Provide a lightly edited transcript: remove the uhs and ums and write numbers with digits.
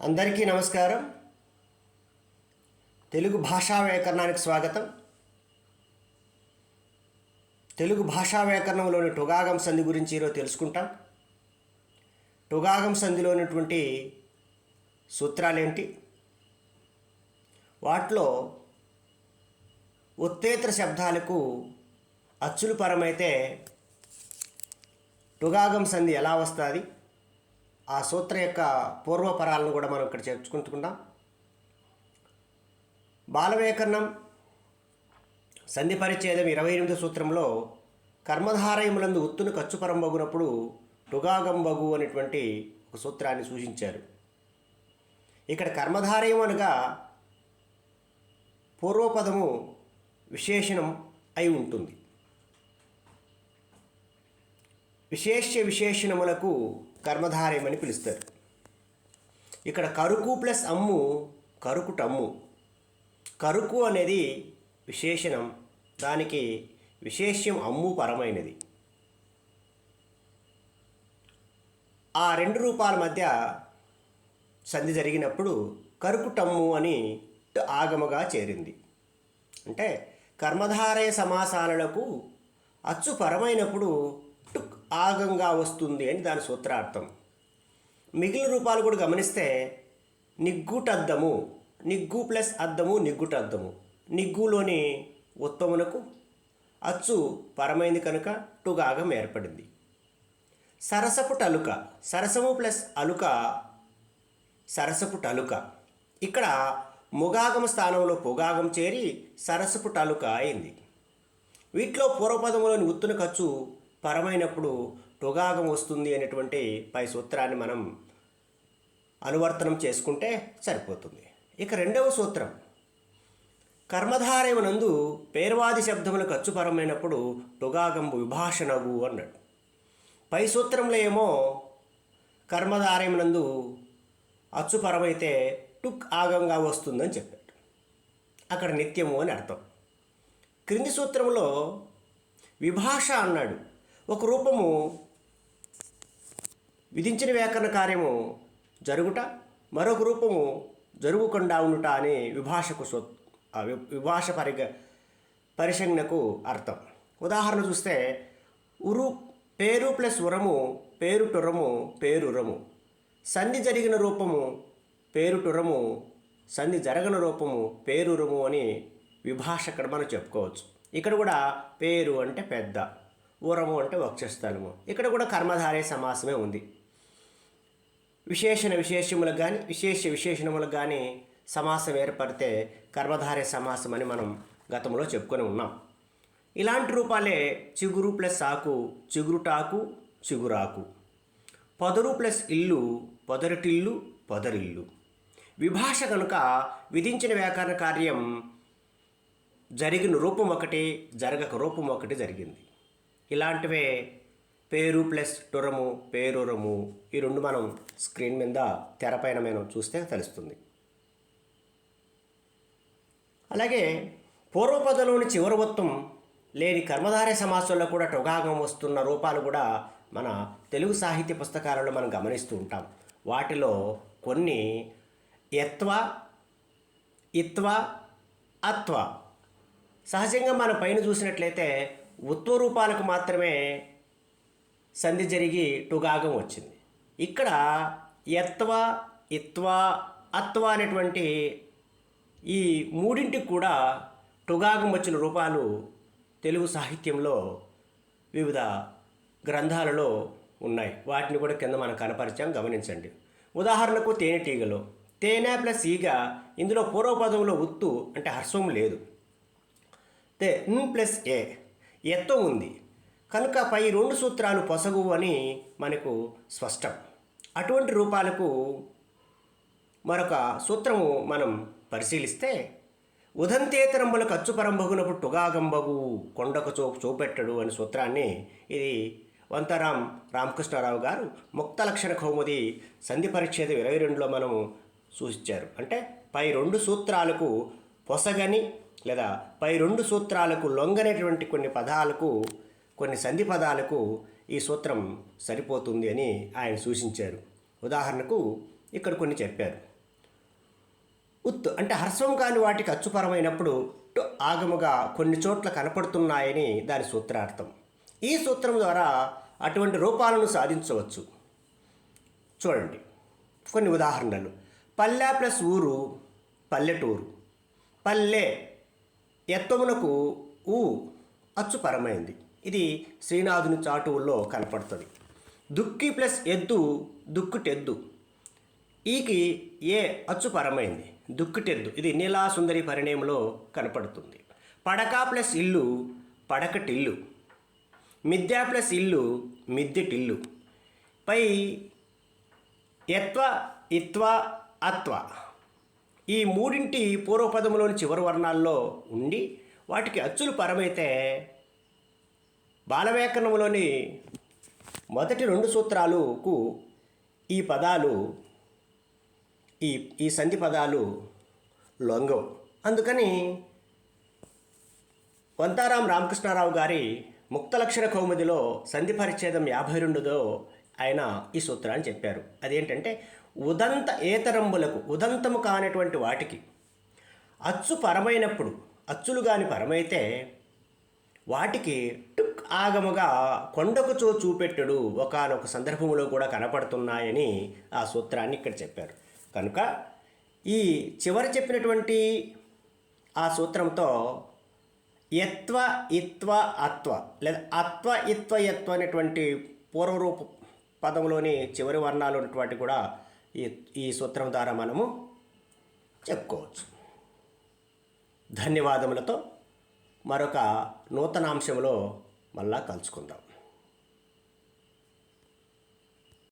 అందరికీ నమస్కారం. తెలుగు భాషా వ్యాకరణానికి స్వాగతం. తెలుగు భాషా వ్యాకరణంలోని టుగాగం సంధి గురించి ఈరోజు తెలుసుకుంటాం. టుగాగం సంధిలో ఉన్నటువంటి సూత్రాలేంటి, వాటిలో ఉత్తేతర శబ్దాలకు అచ్చులు పరమైతే టుగాగం సంధి ఎలా వస్తుంది, ఆ సూత్రం యొక్క పూర్వపరాలను కూడా మనం ఇక్కడ చేర్చుకుంటున్నాం. బాలవ్యాకరణం సంధి పరిచ్ఛేదం 28 సూత్రంలో కర్మధారయములందు ఉత్తును ఖర్చుపరంబగునప్పుడు టుగాగంబగు అనేటువంటి ఒక సూత్రాన్ని సూచించారు. ఇక్కడ కర్మధారయం అనగా పూర్వపదము విశేషణం అయి ఉంటుంది. విశేషణములకు కర్మధారయమని పిలుస్తారు. ఇక్కడ కరుకు ప్లస్ అమ్ము కరుకుటమ్ము. కరుకు అనేది విశేషణం, దానికి విశేష్యం అమ్ము పరమైనది. ఆ రెండు రూపాల మధ్య సంధి జరిగినప్పుడు కరుకుటమ్ము అని ఆగమగా చేరింది. అంటే కర్మధారయ సమాసాలకు అచ్చు పరమైనప్పుడు టుక్ ఆగంగా వస్తుంది అని దాని సూత్రార్థం. మిగిలిన రూపాలు కూడా గమనిస్తే నిగ్గుటద్దము, నిగ్గు ప్లస్ అద్దము నిగ్గుటద్దము. నిగ్గులోని ఉత్తమునకు అచ్చు పరమైంది కనుక టుగాగం ఏర్పడింది. సరసపుటలుక, సరసము ప్లస్ అలుక సరసపుటలుక. ఇక్కడ ముగాగమ స్థానంలో పొగాగం చేరి సరసపుటలుక అయింది. వీటిలో పూర్వపదములోని ఉత్తున ఖర్చు పరమైనప్పుడు టుగాగం వస్తుంది అనేటువంటి పై సూత్రాన్ని మనం అనువర్తనం చేసుకుంటే సరిపోతుంది. ఇక రెండవ సూత్రం, కర్మధారయమునందు పేర్వాది శబ్దములకు అచ్చుపరమైనప్పుడు టుగాగంబు విభాషణగు అన్నాడు. పై సూత్రంలో ఏమో కర్మధారయమునందు అచ్చుపరమైతే టుక్ ఆగంగా వస్తుందని చెప్పాడు. అక్కడ నిత్యము అని అర్థం. క్రింది సూత్రంలో విభాష అన్నాడు. ఒక రూపము విధించిన వ్యాకరణ కార్యము జరుగుట, మరొక రూపము జరుగుకుండా ఉండుట అని విభాష పరిసంజ్ఞకు అర్థం. ఉదాహరణ చూస్తే పేరు ప్లస్ ఉరము పేరుటురము పేరురము. సంధి జరిగిన రూపము పేరుటురము, సంధి జరగని రూపము పేరురము అని విభాష ఇక్కడ మనం చెప్పుకోవచ్చు. ఇక్కడ కూడా పేరు అంటే పెద్ద, ఉరము అంటే వక్షస్థలము. ఇక్కడ కూడా కర్మధారయ సమాసమే ఉంది. విశేషణములకు కానీ విశేషణములకు కానీ సమాసం ఏర్పడితే కర్మధారయ సమాసం అని మనం గతంలో చెప్పుకొని ఉన్నాం. ఇలాంటి రూపాలే చిగురు ప్లస్ ఆకు చిగురుటాకు చిగురాకు. పొదరు ప్లస్ ఇల్లు పొదరిటిల్లు పొదరిల్లు. విభాష కనుక విధించిన వ్యాకరణ కార్యం జరిగిన రూపం ఒకటి, జరగక రూపం ఒకటి జరిగింది. ఇలాంటివే పేరు ప్లస్ టురము పేరురము. ఈ రెండు మనం స్క్రీన్ మీద తెరపైన మనం చూస్తే తెలుస్తుంది. అలాగే పూర్వపదంలోని చివరి వత్వం లేని కర్మధారయ సమాసాల్లో కూడా టుగాగం వస్తున్న రూపాలు కూడా మన తెలుగు సాహిత్య పుస్తకాలలో మనం గమనిస్తూ ఉంటాం. వాటిలో కొన్ని యత్వ ఇత్వ అత్వ. సహజంగా మన పైన చూసినట్లయితే ఉత్వ రూపాలకు మాత్రమే సంధి జరిగి టుగాగం వచ్చింది. ఇక్కడ యత్వ ఇత్వ అత్వ అనేటువంటి ఈ మూడింటికి కూడా టుగాగం వచ్చిన రూపాలు తెలుగు సాహిత్యంలో వివిధ గ్రంథాలలో ఉన్నాయి. వాటిని కూడా కింద మనం కనపరిచాం, గమనించండి. ఉదాహరణకు తేనెటీగలో తేనె ప్లస్ ఈగ, ఇందులో పూర్వపదంలో ఉత్తు అంటే హర్స్వం లేదు. ప్లస్ ఏ ఎత్తం ఉంది కనుక పై రెండు సూత్రాలు పొసగు అని మనకు స్పష్టం. అటువంటి రూపాలకు మరొక సూత్రము మనం పరిశీలిస్తే ఉదంతేతరంబులకు అచ్చుపరంబగునప్పుడు టుగాగంబగు కొండకు చూపెట్టడు అనే సూత్రాన్ని ఇది వంతరాం రామకృష్ణారావు గారు ముక్త లక్షణ కౌముది సంధి పరిచ్ఛేదం 22లో మనము సూచించారు. అంటే పై రెండు సూత్రాలకు పొసగని లేదా పై రెండు సూత్రాలకు లొంగనేటువంటి కొన్ని పదాలకు, కొన్ని సంధి పదాలకు ఈ సూత్రం సరిపోతుంది అని ఆయన సూచించారు. ఉదాహరణకు ఇక్కడ కొన్ని చెప్పారు. ఉత్ అంటే హ్రస్వం కాని వాటికి అచ్చుపరమైనప్పుడు టు ఆగముగా కొన్ని చోట్ల కనపడుతున్నాయని దాని సూత్రార్థం. ఈ సూత్రం ద్వారా అటువంటి రూపాలను సాధించవచ్చు. చూడండి కొన్ని ఉదాహరణలు. పల్లె ప్లస్ ఊరు పల్లెటూరు. పల్లె ఎత్తమునకు ఊ అచ్చుపరమైంది. ఇది శ్రీనాథుని చాటువుల్లో కనపడుతుంది. దుక్కి ప్లస్ ఎద్దు దుక్కుటెద్దు. ఈకి ఏ అచ్చుపరమైంది దుక్కుటెద్దు. ఇది నీలాసుందరి పరిణయంలో కనపడుతుంది. పడక ప్లస్ ఇల్లు పడకటిల్లు. మిద్దె ప్లస్ ఇల్లు మిద్దెటిల్లు. పై యత్వ ఇత్వ అత్వ ఈ మూడింటి పూర్వపదములోని చివరి వర్ణాల్లో ఉండి వాటికి అచ్చులు పరమైతే బాలవ్యాకరణంలోని మొదటి 2 సూత్రాలకు ఈ పదాలు ఈ సంధి పదాలు లొంగవు. అందుకని వంతారాం రామకృష్ణారావు గారి ముక్తలక్షణ కౌముదిలో సంధి పరిచ్ఛేదం 52లో ఆయన ఈ సూత్రాన్ని చెప్పారు. అదేంటంటే ఉదంత ఏతరంబులకు ఉదంతము కానటువంటి వాటికి అచ్చు పరమైనప్పుడు అచ్చులు కాని పరమైతే వాటికి టుక్ ఆగముగా కొండకు చూపెట్టడు ఒకానొక సందర్భంలో కూడా కనపడుతున్నాయని ఆ సూత్రాన్ని ఇక్కడ చెప్పారు. కనుక ఈ చివరి చెప్పినటువంటి ఆ సూత్రంతో యత్వ ఇత్వ అత్వ లేదా అత్వ ఇత్వ యత్వ అనేటువంటి పూర్వరూప పదంలోని చివరి వర్ణాలు ఉన్నటువంటి కూడా ఈ సూత్రం ద్వారా మనము చెప్పుకోవచ్చు. ధన్యవాదములతో మరొక నూతనాంశంలో మళ్ళా కలుసుకుందాం.